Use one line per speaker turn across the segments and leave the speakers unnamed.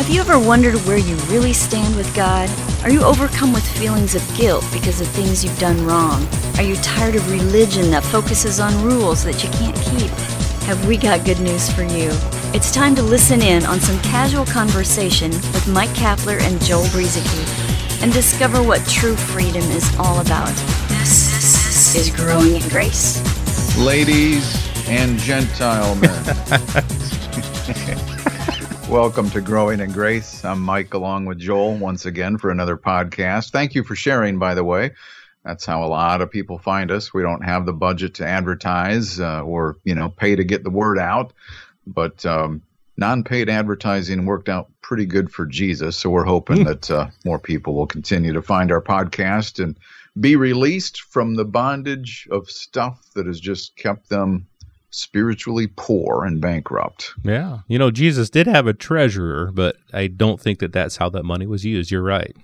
Have you ever wondered where you really stand with God? Are you overcome with feelings of guilt because of things you've done wrong? Are you tired of religion that focuses on rules that you can't keep? Have we got good news for you? It's time to listen in on some casual conversation with Mike Kapler and Joel Brizicki and discover what true freedom is all about. This is Growing in Grace.
Ladies and Gentile men. Welcome to Growing in Grace. I'm Mike along with Joel once again for another podcast. Thank you for sharing, by the way. That's how a lot of people find us. We don't have the budget to advertise or, pay to get the word out. But non-paid advertising worked out pretty good for Jesus. So we're hoping that more people will continue to find our podcast and be released from the bondage of stuff that has just kept them spiritually poor and bankrupt.
Yeah. Jesus did have a treasurer, but I don't think that that's how that money was used. You're right.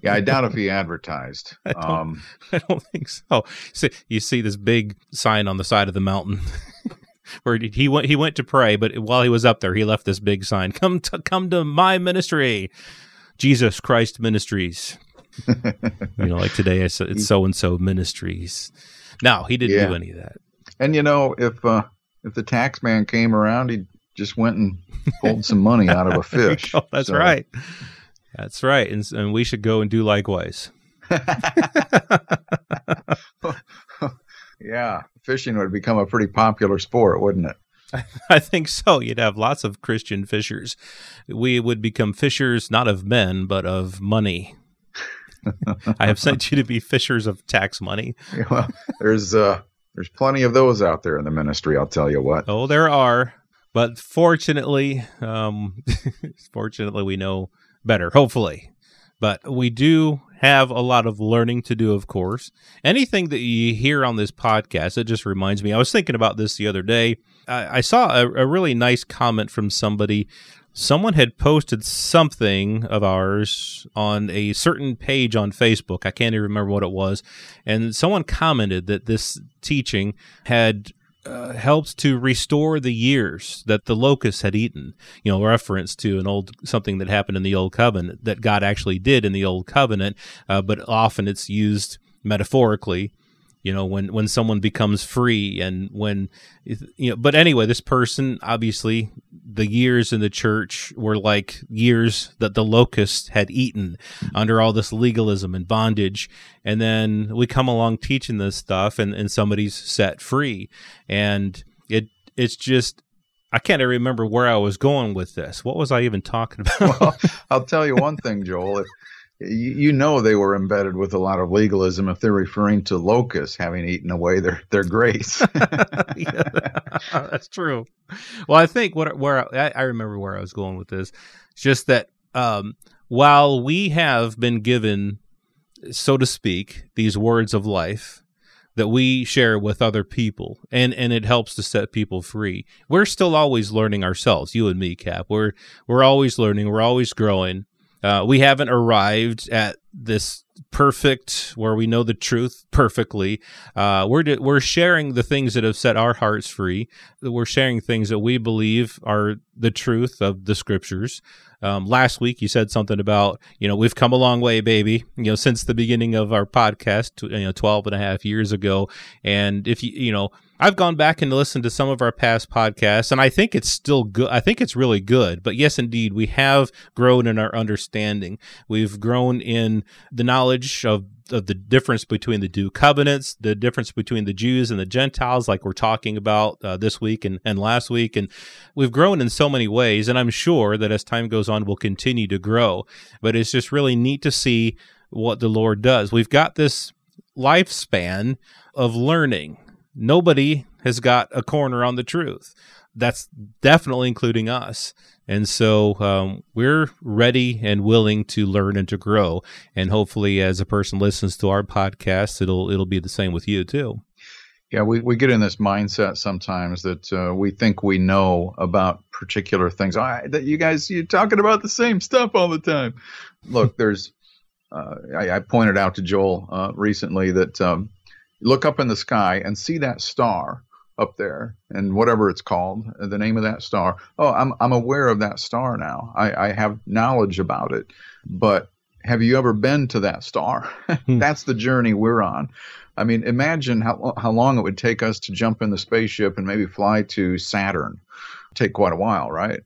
Yeah, I doubt if he advertised.
I don't think so. You see this big sign on the side of the mountain where he went to pray, but while he was up there, he left this big sign, come to my ministry, Jesus Christ Ministries. Like today, it's so-and-so ministries. No, he didn't do any of that.
And if the tax man came around, he just went and pulled some money out of a fish.
That's right. That's right. And we should go and do likewise.
Yeah, fishing would become a pretty popular sport, wouldn't it?
I think so. You'd have lots of Christian fishers. We would become fishers not of men, but of money. I have sent you to be fishers of tax money.
Well, there's plenty of those out there in the ministry, I'll tell you what.
Oh, there are. But fortunately, we know better, hopefully. But we do have a lot of learning to do, of course. Anything that you hear on this podcast, it just reminds me. I was thinking about this the other day. I saw a really nice comment from somebody. Someone had posted something of ours on a certain page on Facebook. I can't even remember what it was. And someone commented that this teaching had helped to restore the years that the locusts had eaten. Reference to something that happened in the Old Covenant that God actually did in the Old Covenant, but often it's used metaphorically. When someone becomes free and but anyway, this person, obviously, the years in the church were like years that the locusts had eaten under all this legalism and bondage. And then we come along teaching this stuff and somebody's set free. And it's just, I can't even remember where I was going with this. What was I even talking about?
Well, I'll tell you one thing, Joel. They were embedded with a lot of legalism if they're referring to locusts having eaten away their grace.
Yeah, that's true. Well, I think where I remember where I was going with this. It's just that while we have been given, so to speak, these words of life that we share with other people, and it helps to set people free, we're still always learning ourselves, you and me, Cap. We're always learning. We're always growing. We haven't arrived at this perfect, where we know the truth perfectly. We're sharing the things that have set our hearts free. We're sharing things that we believe are the truth of the Scriptures. Last week, you said something about, we've come a long way, baby, since the beginning of our podcast, 12 and a half years ago. And if I've gone back and listened to some of our past podcasts, and I think it's still good. I think it's really good. But yes, indeed, we have grown in our understanding. We've grown in the knowledge of the difference between the two covenants, the difference between the Jews and the Gentiles, like we're talking about this week and last week. And we've grown in so many ways, and I'm sure that as time goes on, we'll continue to grow. But it's just really neat to see what the Lord does. We've got this lifespan of learning. Nobody has got a corner on the truth. That's definitely including us. And so we're ready and willing to learn and to grow. And hopefully, as a person listens to our podcast, it'll be the same with you too.
Yeah, we get in this mindset sometimes that we think we know about particular things. That you're talking about the same stuff all the time. Look, there's. I pointed out to Joel recently that look up in the sky and see that star. up there, and whatever it's called, the name of that star. Oh, I'm aware of that star now. I have knowledge about it. But have you ever been to that star? That's the journey we're on. I mean, imagine how long it would take us to jump in the spaceship and maybe fly to Saturn. Take quite a while, right?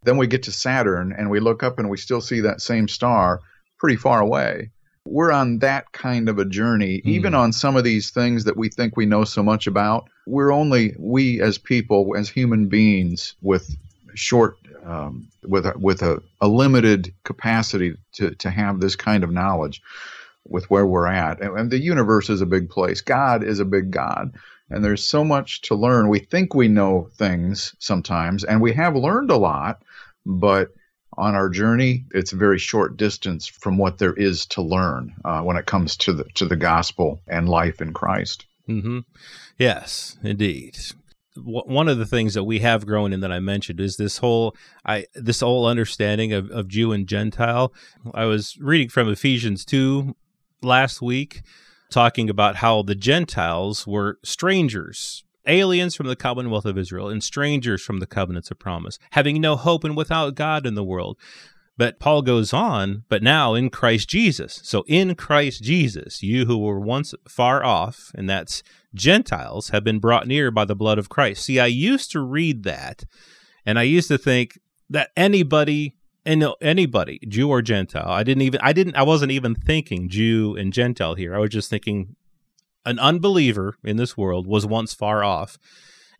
Then we get to Saturn and we look up and we still see that same star pretty far away. We're on that kind of a journey, even on some of these things that we think we know so much about. We as people, as human beings with with a limited capacity to have this kind of knowledge with where we're at. And the universe is a big place. God is a big God. And there's so much to learn. We think we know things sometimes, and we have learned a lot, but on our journey, it's a very short distance from what there is to learn when it comes to the gospel and life in Christ.
Mm-hmm. Yes, indeed. One of the things that we have grown in that I mentioned is this whole understanding of Jew and Gentile. I was reading from Ephesians 2 last week, talking about how the Gentiles were strangers, aliens from the commonwealth of Israel, and strangers from the covenants of promise, having no hope and without God in the world. But Paul goes on, but now in Christ Jesus. So in Christ Jesus, you who were once far off, and that's Gentiles, have been brought near by the blood of Christ. See, I used to read that, and I used to think that anybody, Jew or Gentile, I wasn't even thinking Jew and Gentile here. I was just thinking an unbeliever in this world was once far off,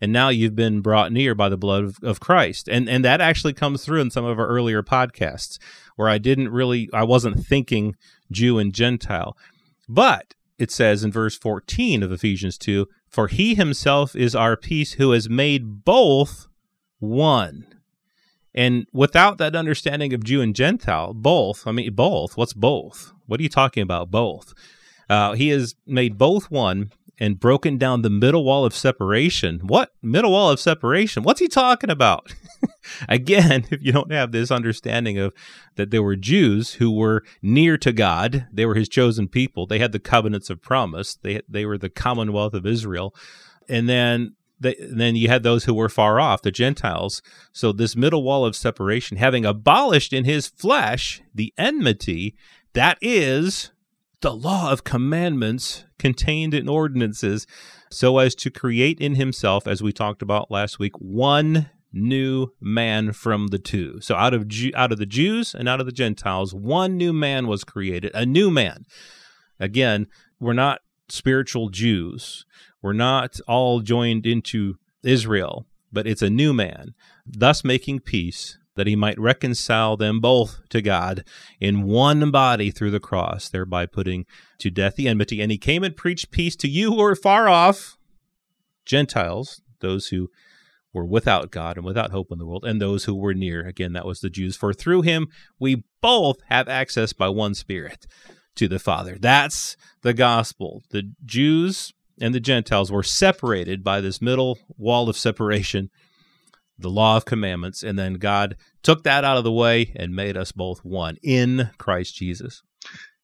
and now you've been brought near by the blood of Christ. And that actually comes through in some of our earlier podcasts where I wasn't thinking Jew and Gentile. But it says in verse 14 of Ephesians 2, for he himself is our peace, who has made both one. And without that understanding of Jew and Gentile, both, what's both? What are you talking about, both? He has made both one and broken down the middle wall of separation. What? Middle wall of separation? What's he talking about? Again, if you don't have this understanding of that there were Jews who were near to God, they were his chosen people, they had the covenants of promise, they were the commonwealth of Israel, and then you had those who were far off, the Gentiles. So this middle wall of separation, having abolished in his flesh the enmity, that is the law of commandments contained in ordinances, so as to create in himself, as we talked about last week, one new man from the two. So out of the Jews and out of the Gentiles, one new man was created, a new man. Again, we're not spiritual Jews. We're not all joined into Israel, but it's a new man, thus making peace, that he might reconcile them both to God in one body through the cross, thereby putting to death the enmity. And he came and preached peace to you who are far off, Gentiles, those who were without God and without hope in the world, and those who were near. Again, that was the Jews. For through him we both have access by one Spirit to the Father. That's the gospel. The Jews and the Gentiles were separated by this middle wall of separation, the law of commandments, and then God took that out of the way and made us both one in Christ Jesus.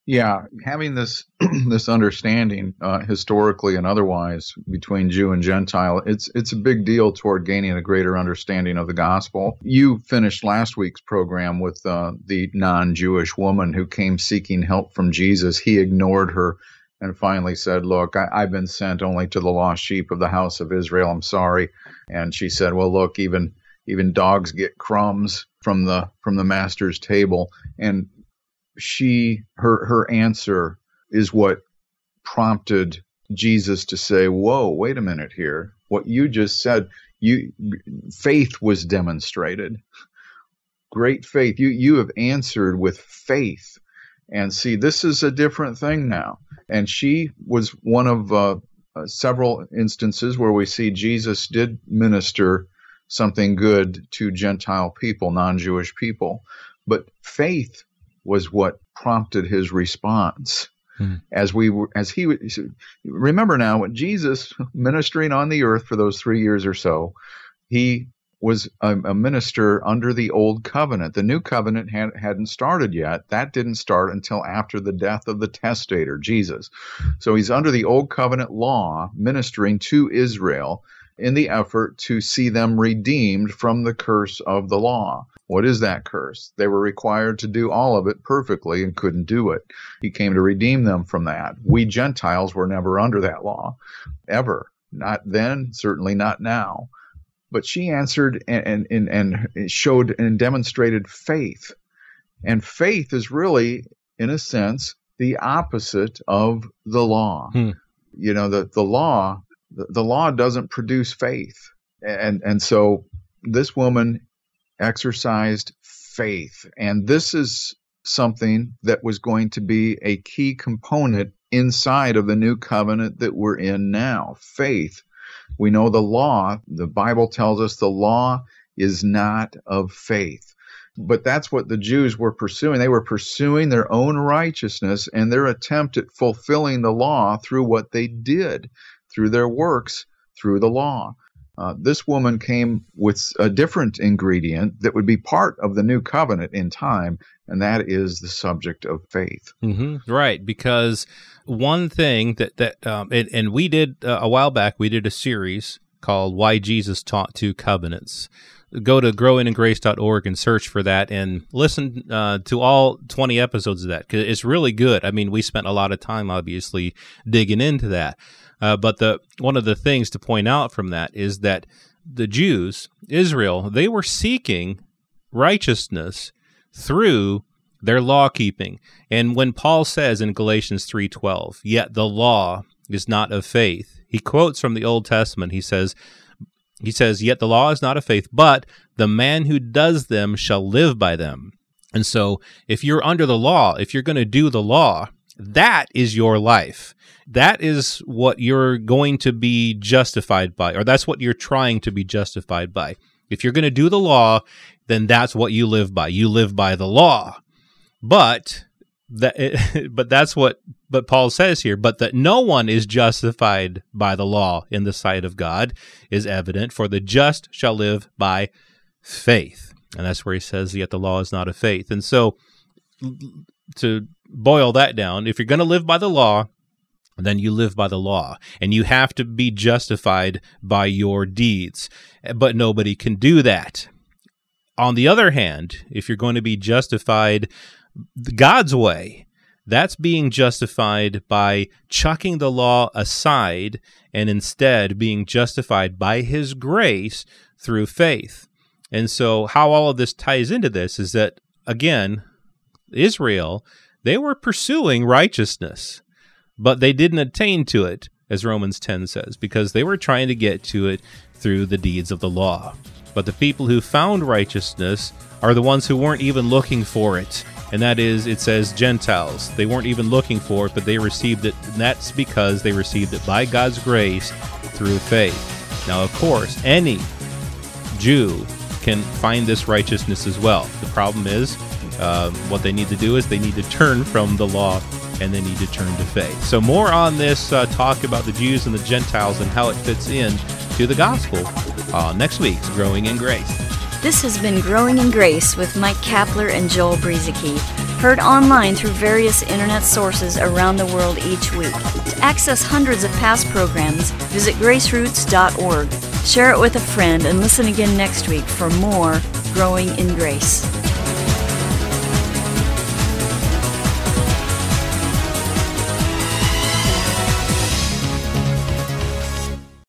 Yeah, having this this understanding historically and otherwise between Jew and Gentile, it's a big deal toward gaining a greater understanding of the gospel. You finished last week's program with the non-Jewish woman who came seeking help from Jesus. He ignored her and finally said, look, I've been sent only to the lost sheep of the house of Israel. I'm sorry. And she said, well, look, even dogs get crumbs from the master's table. And her answer is what prompted Jesus to say, whoa, wait a minute here. What you just said, faith was demonstrated. Great faith. You have answered with faith. And see, this is a different thing now. And she was one of several instances where we see Jesus did minister something good to Gentile people, non-Jewish people. But faith was what prompted his response. Remember now, when Jesus ministering on the earth for those 3 years or so, he was a minister under the old covenant. The new covenant hadn't started yet. That didn't start until after the death of the testator, Jesus. So he's under the old covenant law, ministering to Israel. in the effort to see them redeemed from the curse of the law. What is that curse? They were required to do all of it perfectly and couldn't do it. He came to redeem them from that. We Gentiles were never under that law, ever. Not then, certainly not now. But she answered and showed and demonstrated faith. And faith is really, in a sense, the opposite of the law. You know, the law doesn't produce faith. And so this woman exercised faith. And this is something that was going to be a key component inside of the new covenant that we're in now. Faith. We know the law, the Bible tells us the law is not of faith. But that's what the Jews were pursuing. They were pursuing their own righteousness and their attempt at fulfilling the law through what they did, through their works, through the law. This woman came with a different ingredient that would be part of the new covenant in time, and that is the subject of faith.
Right, because one thing and we did a while back, we did a series called Why Jesus Taught Two Covenants. Go to growingingrace.org and search for that and listen to all 20 episodes of that, because it's really good. I mean, we spent a lot of time, obviously, digging into that. But one of the things to point out from that is that the Jews, Israel, they were seeking righteousness through their law keeping. And when Paul says in Galatians 3:12, "Yet the law is not of faith," he quotes from the Old Testament. He says, "Yet the law is not of faith, but the man who does them shall live by them." And so if you're under the law, if you're going to do the law, that is your life. That is what you're going to be justified by, or that's what you're trying to be justified by. If you're going to do the law, then that's what you live by. You live by the law. But that's what Paul says here, but that no one is justified by the law in the sight of God is evident, for the just shall live by faith. And that's where he says, yet the law is not of faith. And so to boil that down, if you're going to live by the law, then you live by the law, and you have to be justified by your deeds. But nobody can do that. On the other hand, if you're going to be justified God's way, that's being justified by chucking the law aside and instead being justified by His grace through faith. And so how all of this ties into this is that, again, Israel, they were pursuing righteousness, but they didn't attain to it, as Romans 10 says, because they were trying to get to it through the deeds of the law. But the people who found righteousness are the ones who weren't even looking for it. And that is, it says Gentiles. They weren't even looking for it, but they received it. And that's because they received it by God's grace through faith. Now, of course, any Jew can find this righteousness as well. The problem is, what they need to do is they need to turn from the law and they need to turn to faith. So more on this talk about the Jews and the Gentiles and how it fits in to the gospel next week's Growing in Grace.
This has been Growing in Grace with Mike Kapler and Joel Brieseke, heard online through various internet sources around the world each week. To access hundreds of past programs, visit graceroots.org. Share it with a friend and listen again next week for more Growing in Grace.